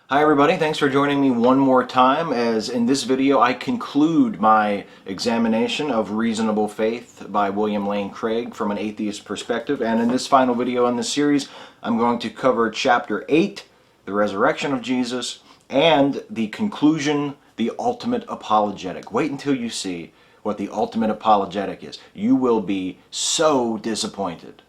Hi everybody, thanks for joining me one more time as in this video I conclude my examination of Reasonable Faith by William Lane Craig from an atheist perspective, and in this final video in this series I'm going to cover chapter 8, the resurrection of Jesus, and the conclusion, the ultimate apologetic. Wait until you see what the ultimate apologetic is. You will be so disappointed.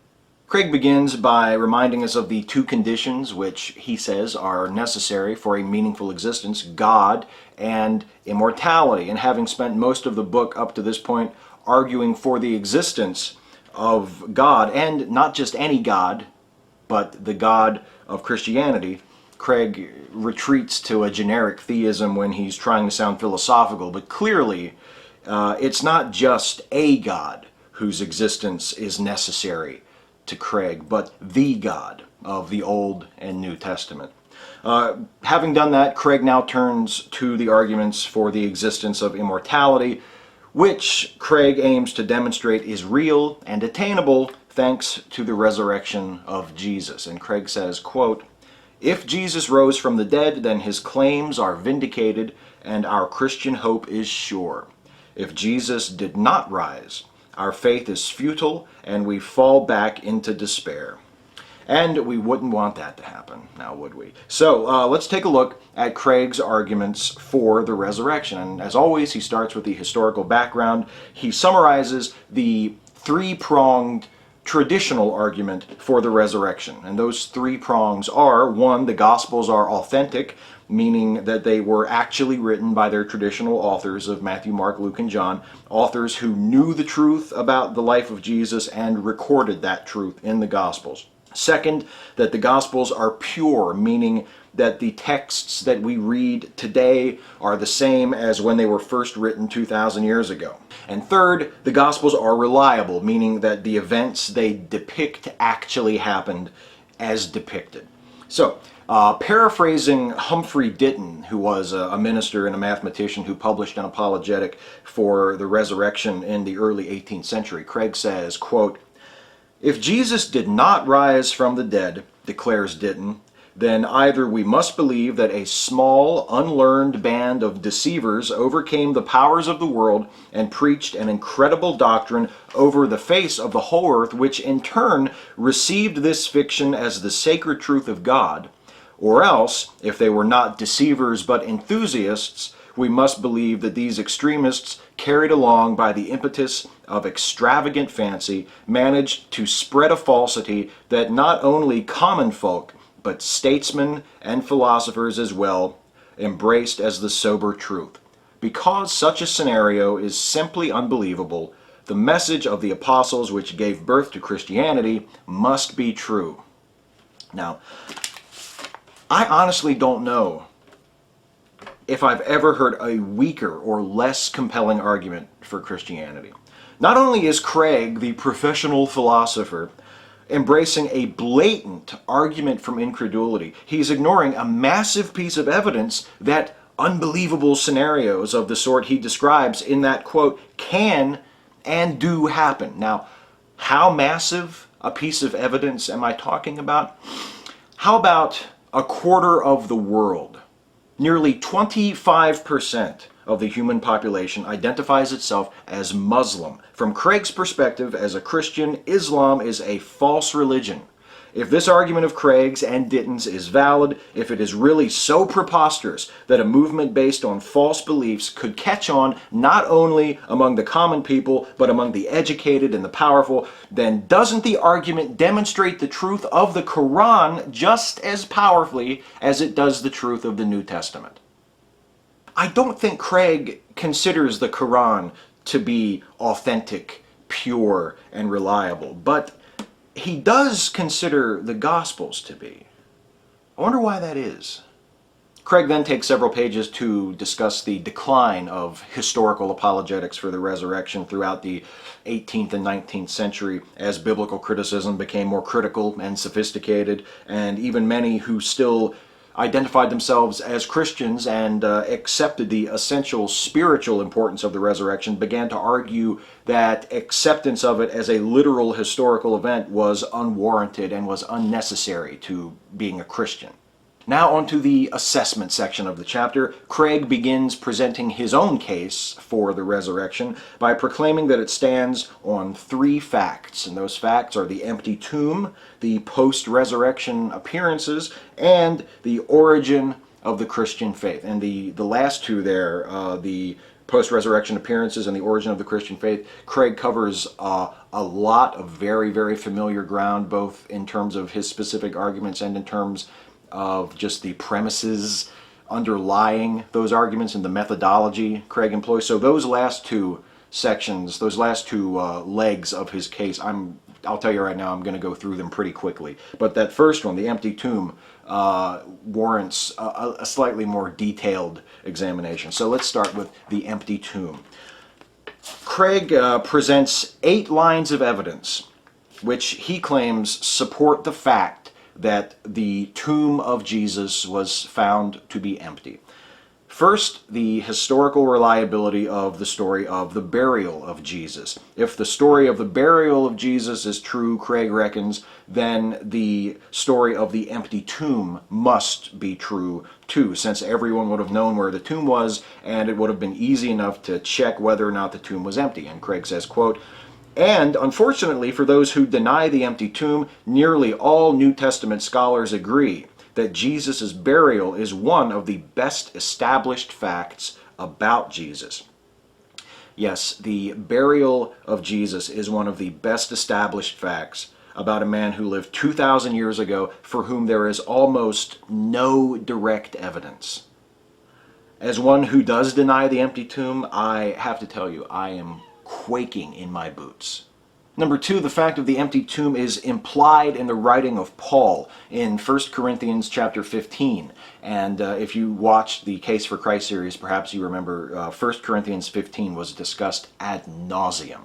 Craig begins by reminding us of the two conditions which he says are necessary for a meaningful existence: God and immortality. And having spent most of the book up to this point arguing for the existence of God, and not just any God, but the God of Christianity, Craig retreats to a generic theism when he's trying to sound philosophical. But clearly, it's not just a God whose existence is necessary to Craig, but the God of the Old and New Testament. Having done that, Craig now turns to the arguments for the existence of immortality, which Craig aims to demonstrate is real and attainable thanks to the resurrection of Jesus. And Craig says, quote, "If Jesus rose from the dead, then his claims are vindicated and our Christian hope is sure. If Jesus did not rise, our faith is futile and we fall back into despair." And we wouldn't want that to happen, now would we? So let's take a look at Craig's arguments for the resurrection. And as always, he starts with the historical background. He summarizes the three-pronged traditional argument for the resurrection. And those three prongs are: one, the Gospels are authentic, meaning that they were actually written by their traditional authors of Matthew, Mark, Luke, and John, authors who knew the truth about the life of Jesus and recorded that truth in the Gospels. Second, that the Gospels are pure, meaning that the texts that we read today are the same as when they were first written 2,000 years ago. And third, the Gospels are reliable, meaning that the events they depict actually happened as depicted. So, paraphrasing Humphrey Ditton, who was a minister and a mathematician who published an apologetic for the resurrection in the early 18th century, Craig says, quote, "If Jesus did not rise from the dead," declares Ditton, "then either we must believe that a small, unlearned band of deceivers overcame the powers of the world and preached an incredible doctrine over the face of the whole earth, which in turn received this fiction as the sacred truth of God. Or else, if they were not deceivers but enthusiasts, we must believe that these extremists, carried along by the impetus of extravagant fancy, managed to spread a falsity that not only common folk, but statesmen and philosophers as well, embraced as the sober truth. Because such a scenario is simply unbelievable, the message of the apostles which gave birth to Christianity must be true." Now, I honestly don't know if I've ever heard a weaker or less compelling argument for Christianity. Not only is Craig, the professional philosopher, embracing a blatant argument from incredulity, he's ignoring a massive piece of evidence that unbelievable scenarios of the sort he describes in that quote can and do happen. Now, how massive a piece of evidence am I talking about? How about a quarter of the world? Nearly 25% of the human population identifies itself as Muslim. From Craig's perspective, as a Christian, Islam is a false religion. If this argument of Craig's and Ditton's is valid, if it is really so preposterous that a movement based on false beliefs could catch on not only among the common people, but among the educated and the powerful, then doesn't the argument demonstrate the truth of the Quran just as powerfully as it does the truth of the New Testament? I don't think Craig considers the Quran to be authentic, pure, and reliable, but he does consider the Gospels to be. I wonder why that is. Craig then takes several pages to discuss the decline of historical apologetics for the resurrection throughout the 18th and 19th century as biblical criticism became more critical and sophisticated, and even many who still identified themselves as Christians and accepted the essential spiritual importance of the resurrection began to argue that acceptance of it as a literal historical event was unwarranted and was unnecessary to being a Christian. Now onto the assessment section of the chapter. Craig begins presenting his own case for the resurrection by proclaiming that it stands on three facts, and those facts are the empty tomb, the post-resurrection appearances, and the origin of the Christian faith. And the last two there, the post-resurrection appearances and the origin of the Christian faith, Craig covers a lot of very, very familiar ground, both in terms of his specific arguments and in terms of just the premises underlying those arguments and the methodology Craig employs. So those last two sections, those last two legs of his case, I'll tell you right now, I'm going to go through them pretty quickly. But that first one, the empty tomb, warrants a slightly more detailed examination. So let's start with the empty tomb. Craig presents 8 lines of evidence which he claims support the fact that the tomb of Jesus was found to be empty. First, the historical reliability of the story of the burial of Jesus. If the story of the burial of Jesus is true, Craig reckons, then the story of the empty tomb must be true too, since everyone would have known where the tomb was, and it would have been easy enough to check whether or not the tomb was empty. And Craig says, quote, "And unfortunately for those who deny the empty tomb, nearly all New Testament scholars agree that Jesus' burial is one of the best established facts about Jesus." Yes, the burial of Jesus is one of the best established facts about a man who lived 2,000 years ago for whom there is almost no direct evidence. As one who does deny the empty tomb, I have to tell you, I am quaking in my boots. Number 2, the fact of the empty tomb is implied in the writing of Paul in 1 Corinthians chapter 15. And if you watched the Case for Christ series, perhaps you remember 1 Corinthians 15 was discussed ad nauseum.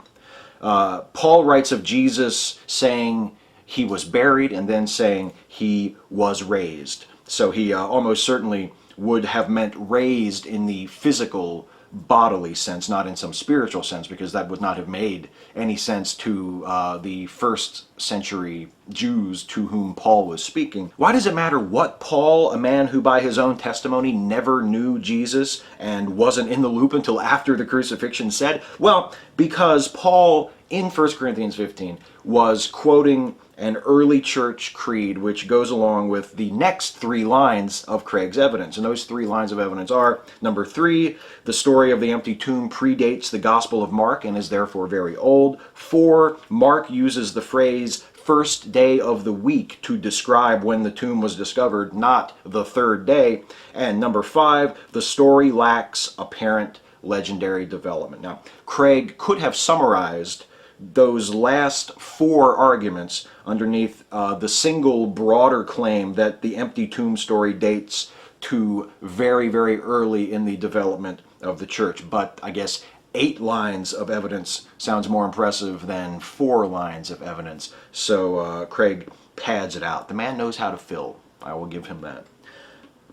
Paul writes of Jesus saying he was buried and then saying he was raised. So he almost certainly would have meant raised in the physical bodily sense, not in some spiritual sense, because that would not have made any sense to the first century Jews to whom Paul was speaking. Why does it matter what Paul, a man who by his own testimony never knew Jesus and wasn't in the loop until after the crucifixion, said? Well, because Paul in 1 Corinthians 15 was quoting an early church creed which goes along with the next 3 lines of Craig's evidence. And those 3 lines of evidence are, number 3, the story of the empty tomb predates the Gospel of Mark and is therefore very old. 4, Mark uses the phrase first day of the week to describe when the tomb was discovered, not the 3rd day. And number 5, the story lacks apparent legendary development. Now, Craig could have summarized those last 4 arguments underneath the single broader claim that the empty tomb story dates to very, very early in the development of the church. But I guess 8 lines of evidence sounds more impressive than 4 lines of evidence. So Craig pads it out. The man knows how to fill. I will give him that.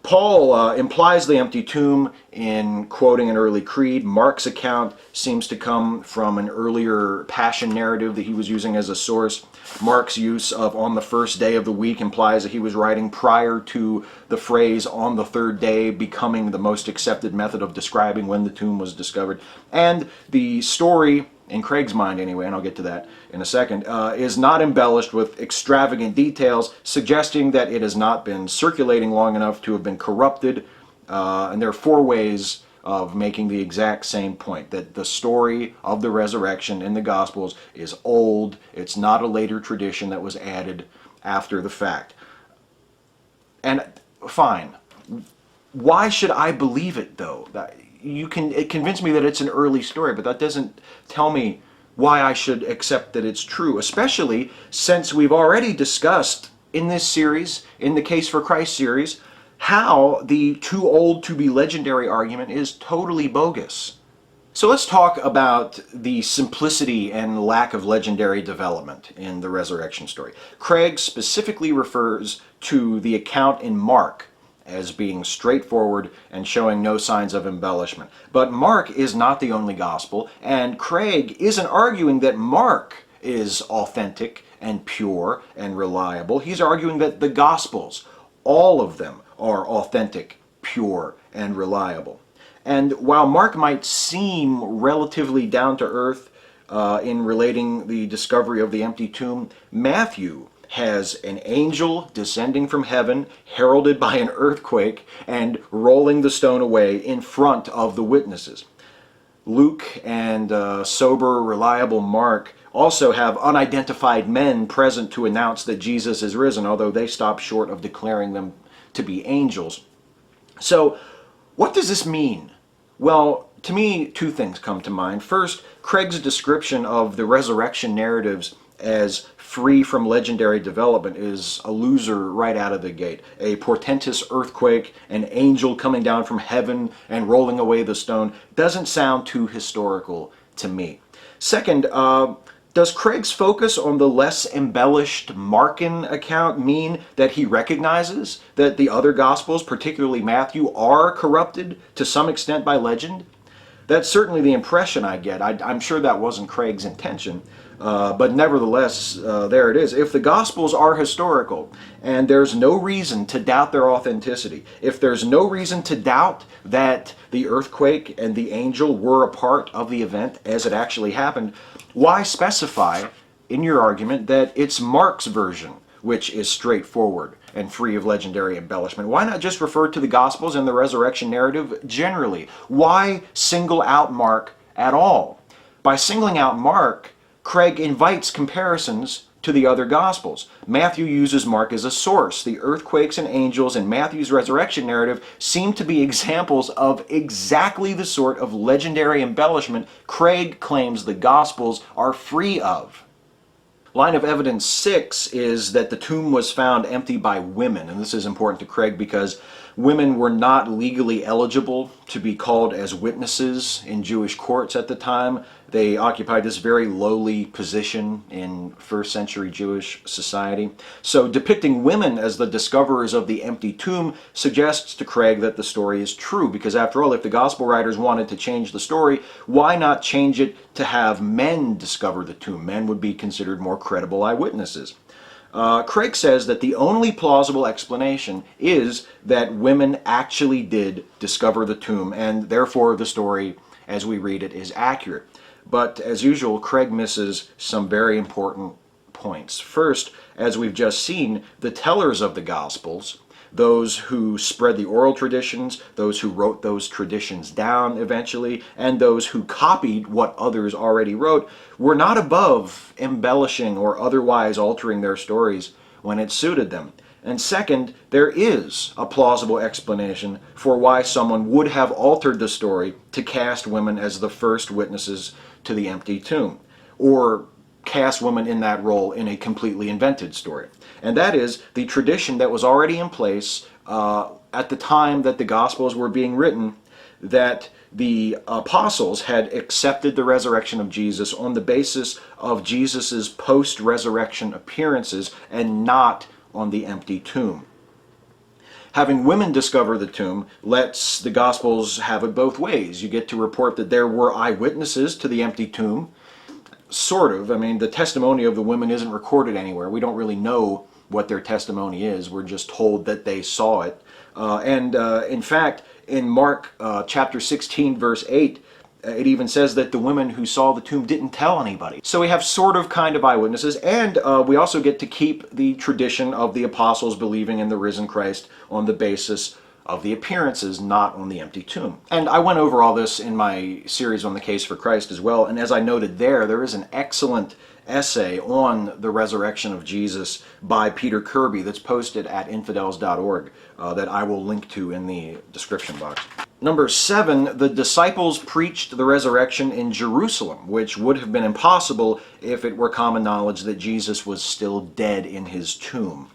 Paul implies the empty tomb in quoting an early creed. Mark's account seems to come from an earlier passion narrative that he was using as a source. Mark's use of "on the first day of the week" implies that he was writing prior to the phrase "on the 3rd day" becoming the most accepted method of describing when the tomb was discovered. And the story, in Craig's mind anyway, and I'll get to that in a second, is not embellished with extravagant details, suggesting that it has not been circulating long enough to have been corrupted. And there are 4 ways of making the exact same point, that the story of the resurrection in the Gospels is old. It's not a later tradition that was added after the fact. And fine. Why should I believe it, though? It convinced me that it's an early story, but that doesn't tell me why I should accept that it's true, especially since we've already discussed in this series, in the Case for Christ series, how the too old to be legendary argument is totally bogus. So let's talk about the simplicity and lack of legendary development in the resurrection story. Craig specifically refers to the account in Mark as being straightforward and showing no signs of embellishment. But Mark is not the only gospel, and Craig isn't arguing that Mark is authentic and pure and reliable. He's arguing that the Gospels, all of them, are authentic, pure, and reliable. And while Mark might seem relatively down to earth in relating the discovery of the empty tomb, Matthew has an angel descending from heaven, heralded by an earthquake, and rolling the stone away in front of the witnesses. Luke and sober, reliable Mark also have unidentified men present to announce that Jesus is risen, although they stop short of declaring them to be angels. So, what does this mean? Well, to me, two things come to mind. First, Craig's description of the resurrection narratives as free from legendary development is a loser right out of the gate. A portentous earthquake, an angel coming down from heaven and rolling away the stone doesn't sound too historical to me. Second, does Craig's focus on the less embellished Markan account mean that he recognizes that the other Gospels, particularly Matthew, are corrupted to some extent by legend? That's certainly the impression I get. I'm sure that wasn't Craig's intention, but nevertheless, there it is. If the Gospels are historical, and there's no reason to doubt their authenticity, if there's no reason to doubt that the earthquake and the angel were a part of the event as it actually happened, why specify in your argument that it's Mark's version which is straightforward and free of legendary embellishment? Why not just refer to the Gospels and the resurrection narrative generally? Why single out Mark at all? By singling out Mark, Craig invites comparisons to the other Gospels. Matthew uses Mark as a source. The earthquakes and angels in Matthew's resurrection narrative seem to be examples of exactly the sort of legendary embellishment Craig claims the Gospels are free of. Line of evidence 6 is that the tomb was found empty by women, and this is important to Craig because women were not legally eligible to be called as witnesses in Jewish courts at the time. They occupied this very lowly position in first century Jewish society. So depicting women as the discoverers of the empty tomb suggests to Craig that the story is true, because after all, if the gospel writers wanted to change the story, why not change it to have men discover the tomb? Men would be considered more credible eyewitnesses. Craig says that the only plausible explanation is that women actually did discover the tomb, and therefore the story, as we read it, is accurate. But as usual, Craig misses some very important points. First, as we've just seen, the tellers of the Gospels, those who spread the oral traditions, those who wrote those traditions down eventually, and those who copied what others already wrote, were not above embellishing or otherwise altering their stories when it suited them. And second, there is a plausible explanation for why someone would have altered the story to cast women as the first witnesses to the empty tomb, or cast women in that role in a completely invented story. And that is the tradition that was already in place at the time that the Gospels were being written, that the apostles had accepted the resurrection of Jesus on the basis of Jesus's post-resurrection appearances and not on the empty tomb. Having women discover the tomb lets the Gospels have it both ways. You get to report that there were eyewitnesses to the empty tomb, sort of. I mean, the testimony of the women isn't recorded anywhere. We don't really know what their testimony is. We're just told that they saw it. In fact, in Mark chapter 16, verse 8, it even says that the women who saw the tomb didn't tell anybody. So we have sort of kind of eyewitnesses, and we also get to keep the tradition of the apostles believing in the risen Christ on the basis of the appearances, not on the empty tomb. And I went over all this in my series on the case for Christ as well, and as I noted there is an excellent essay on the resurrection of Jesus by Peter Kirby that's posted at infidels.org that I will link to in the description box. Number 7, the disciples preached the resurrection in Jerusalem, which would have been impossible if it were common knowledge that Jesus was still dead in his tomb.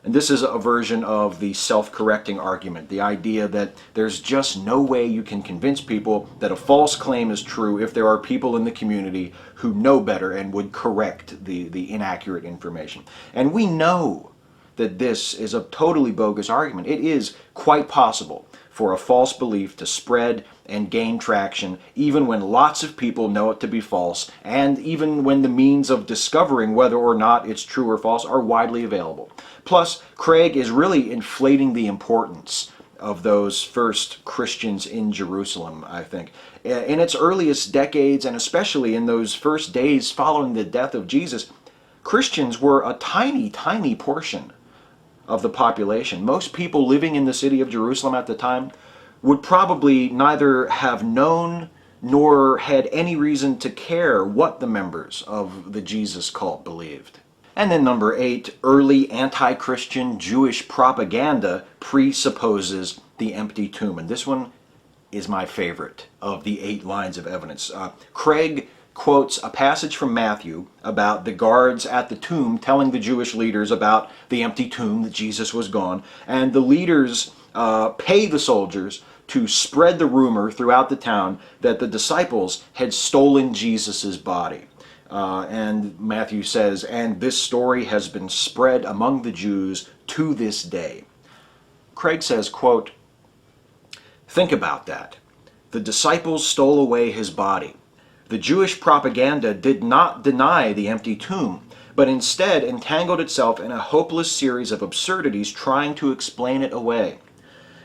And this is a version of the self-correcting argument, the idea that there's just no way you can convince people that a false claim is true if there are people in the community who know better and would correct the inaccurate information. And we know that this is a totally bogus argument. It is quite possible for a false belief to spread and gain traction, even when lots of people know it to be false, and even when the means of discovering whether or not it's true or false are widely available. Plus, Craig is really inflating the importance of those first Christians in Jerusalem, I think. In its earliest decades, and especially in those first days following the death of Jesus, Christians were a tiny, tiny portion of the population. Most people living in the city of Jerusalem at the time would probably neither have known nor had any reason to care what the members of the Jesus cult believed. And then number 8, early anti-Christian Jewish propaganda presupposes the empty tomb. And this one is my favorite of the 8 lines of evidence. Craig quotes a passage from Matthew about the guards at the tomb telling the Jewish leaders about the empty tomb, that Jesus was gone, and the leaders pay the soldiers to spread the rumor throughout the town that the disciples had stolen Jesus' body. And Matthew says, and this story has been spread among the Jews to this day. Craig says, quote, think about that. The disciples stole away his body. The Jewish propaganda did not deny the empty tomb, but instead entangled itself in a hopeless series of absurdities trying to explain it away.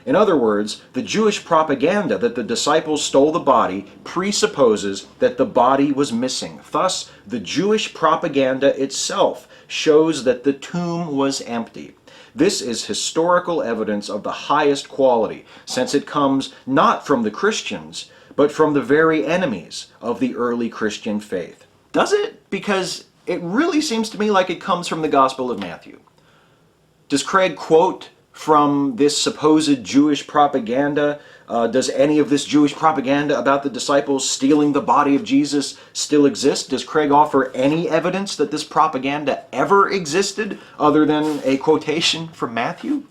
In other words, the Jewish propaganda that the disciples stole the body presupposes that the body was missing. Thus, the Jewish propaganda itself shows that the tomb was empty. This is historical evidence of the highest quality, since it comes not from the Christians, but from the very enemies of the early Christian faith. Does it? Because it really seems to me like it comes from the Gospel of Matthew. Does Craig quote from this supposed Jewish propaganda? Does any of this Jewish propaganda about the disciples stealing the body of Jesus still exist? Does Craig offer any evidence that this propaganda ever existed other than a quotation from Matthew?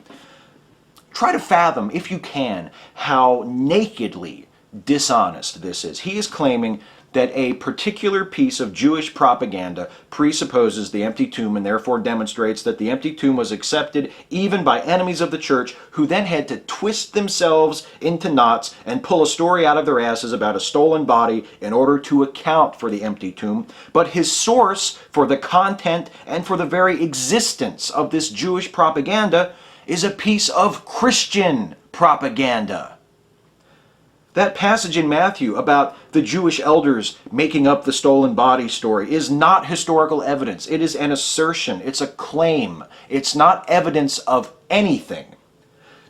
Try to fathom, if you can, how nakedly dishonest this is. He is claiming that a particular piece of Jewish propaganda presupposes the empty tomb and therefore demonstrates that the empty tomb was accepted even by enemies of the church, who then had to twist themselves into knots and pull a story out of their asses about a stolen body in order to account for the empty tomb. But his source for the content and for the very existence of this Jewish propaganda is a piece of Christian propaganda. That passage in Matthew about the Jewish elders making up the stolen body story is not historical evidence. It is an assertion. It's a claim. It's not evidence of anything.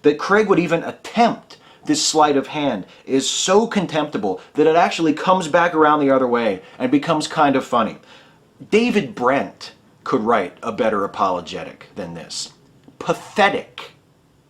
That Craig would even attempt this sleight of hand is so contemptible that it actually comes back around the other way and becomes kind of funny. David Brent could write a better apologetic than this. Pathetic.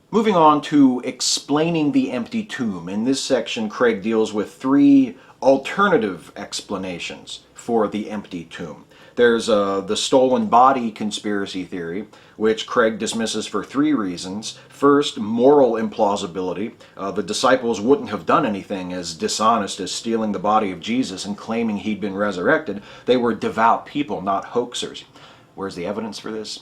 Moving on to explaining the empty tomb. In this section, Craig deals with 3 alternative explanations for the empty tomb. There's the stolen body conspiracy theory, which Craig dismisses for 3 reasons. First, moral implausibility. The disciples wouldn't have done anything as dishonest as stealing the body of Jesus and claiming he'd been resurrected. They were devout people, not hoaxers. Where's the evidence for this?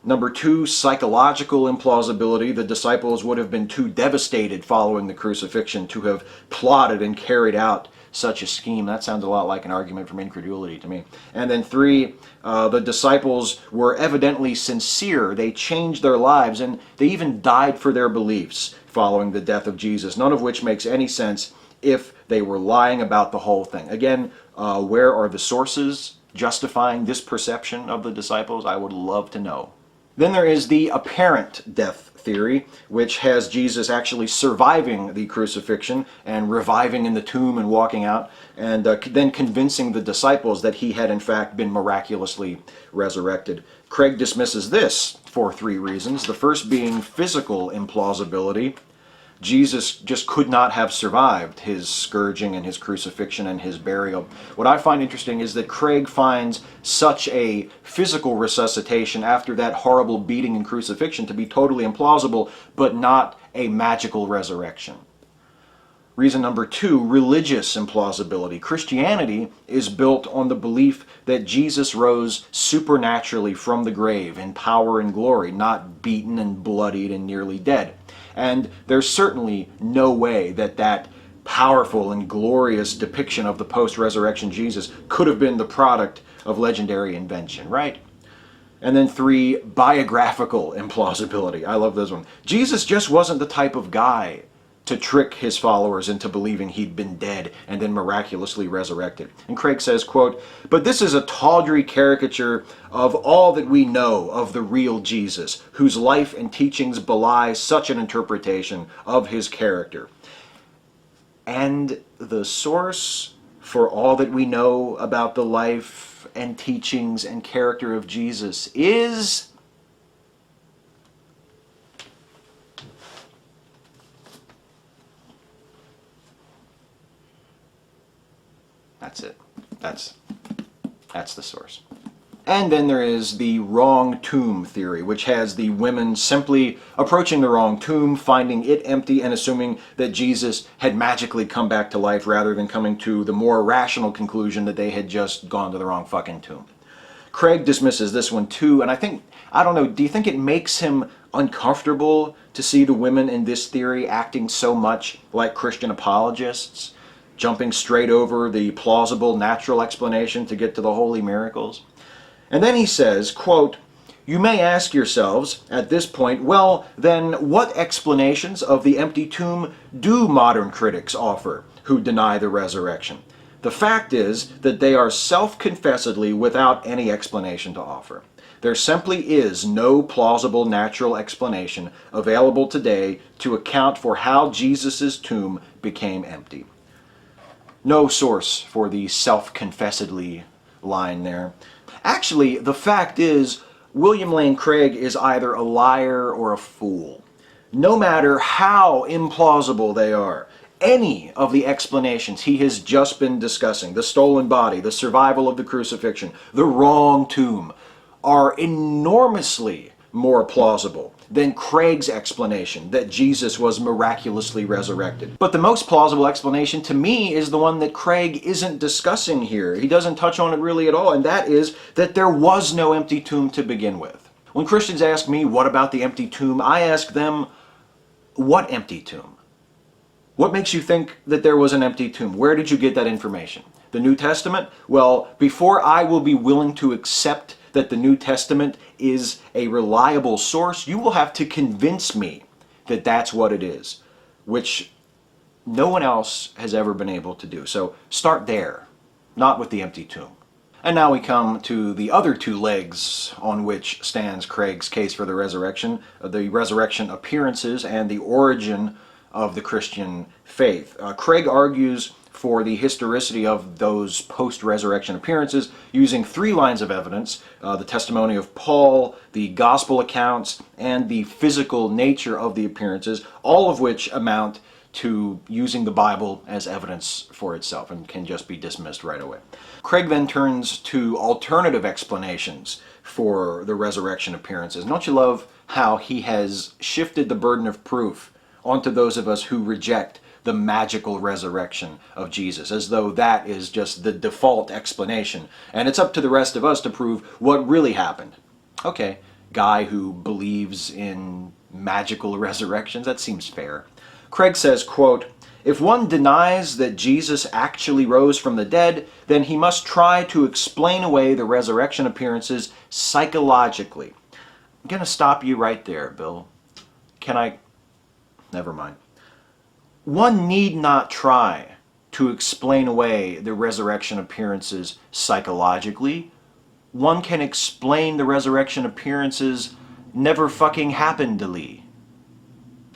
Number 2, psychological implausibility. The disciples would have been too devastated following the crucifixion to have plotted and carried out such a scheme. That sounds a lot like an argument from incredulity to me. And then 3, the disciples were evidently sincere. They changed their lives and they even died for their beliefs following the death of Jesus, none of which makes any sense if they were lying about the whole thing. Again, where are the sources justifying this perception of the disciples? I would love to know. Then there is the apparent death theory, which has Jesus actually surviving the crucifixion and reviving in the tomb and walking out, and then convincing the disciples that he had in fact been miraculously resurrected. Craig dismisses this for 3 reasons. The first being physical implausibility. Jesus just could not have survived his scourging and his crucifixion and his burial. What I find interesting is that Craig finds such a physical resuscitation after that horrible beating and crucifixion to be totally implausible, but not a magical resurrection. Reason number 2, religious implausibility. Christianity is built on the belief that Jesus rose supernaturally from the grave in power and glory, not beaten and bloodied and nearly dead. And there's certainly no way that that powerful and glorious depiction of the post-resurrection Jesus could have been the product of legendary invention, right? And then 3, biographical implausibility. I love this one. Jesus just wasn't the type of guy to trick his followers into believing he'd been dead and then miraculously resurrected. And Craig says, quote, "But this is a tawdry caricature of all that we know of the real Jesus, whose life and teachings belie such an interpretation of his character." And the source for all that we know about the life and teachings and character of Jesus is That's it. That's the source. And then there is the wrong tomb theory, which has the women simply approaching the wrong tomb, finding it empty, and assuming that Jesus had magically come back to life rather than coming to the more rational conclusion that they had just gone to the wrong fucking tomb. Craig dismisses this one too, and I don't know, do you think it makes him uncomfortable to see the women in this theory acting so much like Christian apologists? Jumping straight over the plausible natural explanation to get to the holy miracles. And then he says, quote, "You may ask yourselves at this point, well, then what explanations of the empty tomb do modern critics offer who deny the resurrection? The fact is that they are self-confessedly without any explanation to offer. There simply is no plausible natural explanation available today to account for how Jesus' tomb became empty." No source for the self-confessedly line there. Actually, the fact is, William Lane Craig is either a liar or a fool. No matter how implausible they are, any of the explanations he has just been discussing, the stolen body, the survival of the crucifixion, the wrong tomb, are enormously more plausible than Craig's explanation that Jesus was miraculously resurrected. But the most plausible explanation to me is the one that Craig isn't discussing here. He doesn't touch on it really at all, and that is that there was no empty tomb to begin with. When Christians ask me, what about the empty tomb? I ask them, what empty tomb? What makes you think that there was an empty tomb? Where did you get that information? The New Testament? Well, before I will be willing to accept that the New Testament is a reliable source, you will have to convince me that that's what it is, which no one else has ever been able to do. So start there, not with the empty tomb. And now we come to the other 2 legs on which stands Craig's case for the resurrection appearances and the origin of the Christian faith. Craig argues for the historicity of those post-resurrection appearances using 3 lines of evidence, the testimony of Paul, the gospel accounts, and the physical nature of the appearances, all of which amount to using the Bible as evidence for itself and can just be dismissed right away. Craig then turns to alternative explanations for the resurrection appearances. And don't you love how he has shifted the burden of proof onto those of us who reject the magical resurrection of Jesus, as though that is just the default explanation, and it's up to the rest of us to prove what really happened. Okay, guy who believes in magical resurrections, that seems fair. Craig says, quote, "If one denies that Jesus actually rose from the dead, then he must try to explain away the resurrection appearances psychologically." I'm going to stop you right there, Bill. Never mind. One need not try to explain away the resurrection appearances psychologically. One can explain the resurrection appearances never fucking happenedly.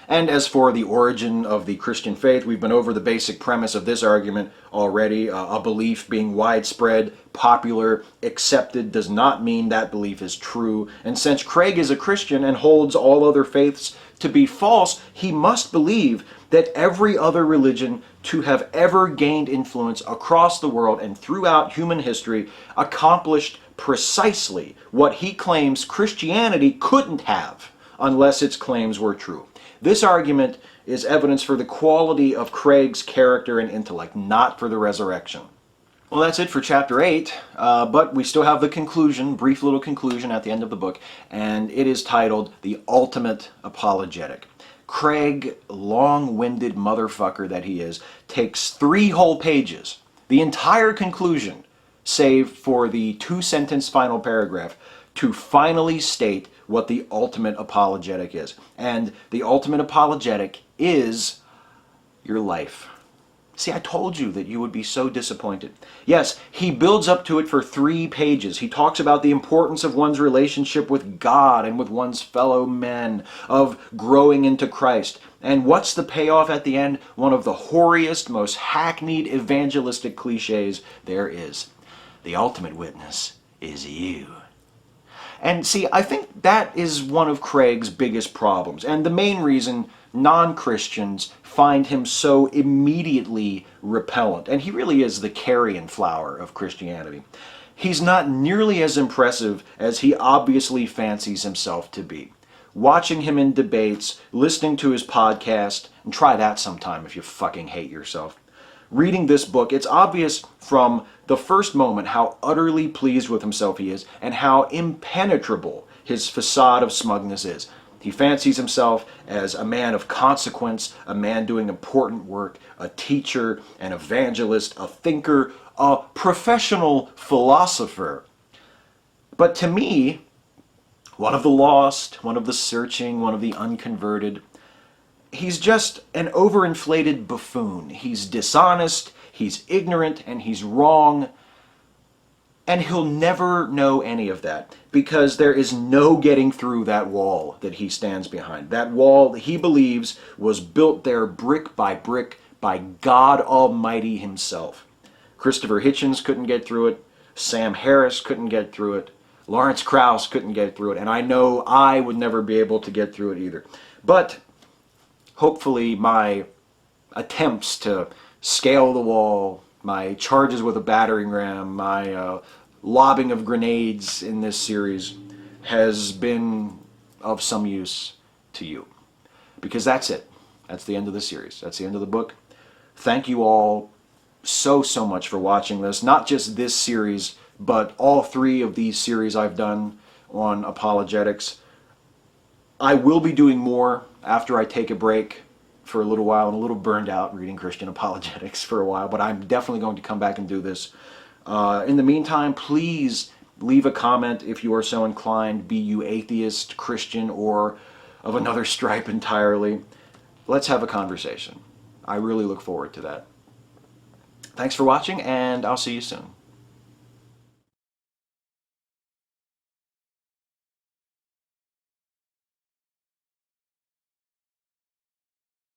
And as for the origin of the Christian faith, we've been over the basic premise of this argument already. A belief being widespread, popular, accepted does not mean that belief is true. And since Craig is a Christian and holds all other faiths to be false, he must believe that every other religion to have ever gained influence across the world and throughout human history accomplished precisely what he claims Christianity couldn't have unless its claims were true. This argument is evidence for the quality of Craig's character and intellect, not for the resurrection. Well, that's it for chapter 8, but we still have the conclusion, brief little conclusion at the end of the book, and it is titled The Ultimate Apologetic. Craig, long-winded motherfucker that he is, takes 3 whole pages, the entire conclusion, save for the 2-sentence final paragraph, to finally state what the ultimate apologetic is. And the ultimate apologetic is your life. See, I told you that you would be so disappointed. Yes, he builds up to it for 3 pages. He talks about the importance of one's relationship with God and with one's fellow men, of growing into Christ. And what's the payoff at the end? One of the hoariest, most hackneyed evangelistic cliches there is. The ultimate witness is you. And see, I think that is one of Craig's biggest problems, and the main reason non-Christians find him so immediately repellent. And he really is the carrion flower of Christianity. He's not nearly as impressive as he obviously fancies himself to be. Watching him in debates, listening to his podcast, and try that sometime if you fucking hate yourself. Reading this book, it's obvious from the first moment how utterly pleased with himself he is and how impenetrable his facade of smugness is. He fancies himself as a man of consequence, a man doing important work, a teacher, an evangelist, a thinker, a professional philosopher. But to me, one of the lost, one of the searching, one of the unconverted, he's just an overinflated buffoon. He's dishonest, he's ignorant, and he's wrong. And he'll never know any of that because there is no getting through that wall that he stands behind. That wall he believes was built there brick by God Almighty himself. Christopher Hitchens couldn't get through it. Sam Harris couldn't get through it. Lawrence Krauss couldn't get through it. And I know I would never be able to get through it either. But hopefully my attempts to scale the wall, my charges with a battering ram, my lobbing of grenades in this series has been of some use to you. Because that's it. That's the end of the series. That's the end of the book. Thank you all so much for watching this. Not just this series, but all 3 of these series I've done on apologetics. I will be doing more after I take a break for a little while. I'm a little burned out reading Christian apologetics for a while, but I'm definitely going to come back and do this. In the meantime, please leave a comment if you are so inclined, be you atheist, Christian, or of another stripe entirely. Let's have a conversation. I really look forward to that. Thanks for watching, and I'll see you soon.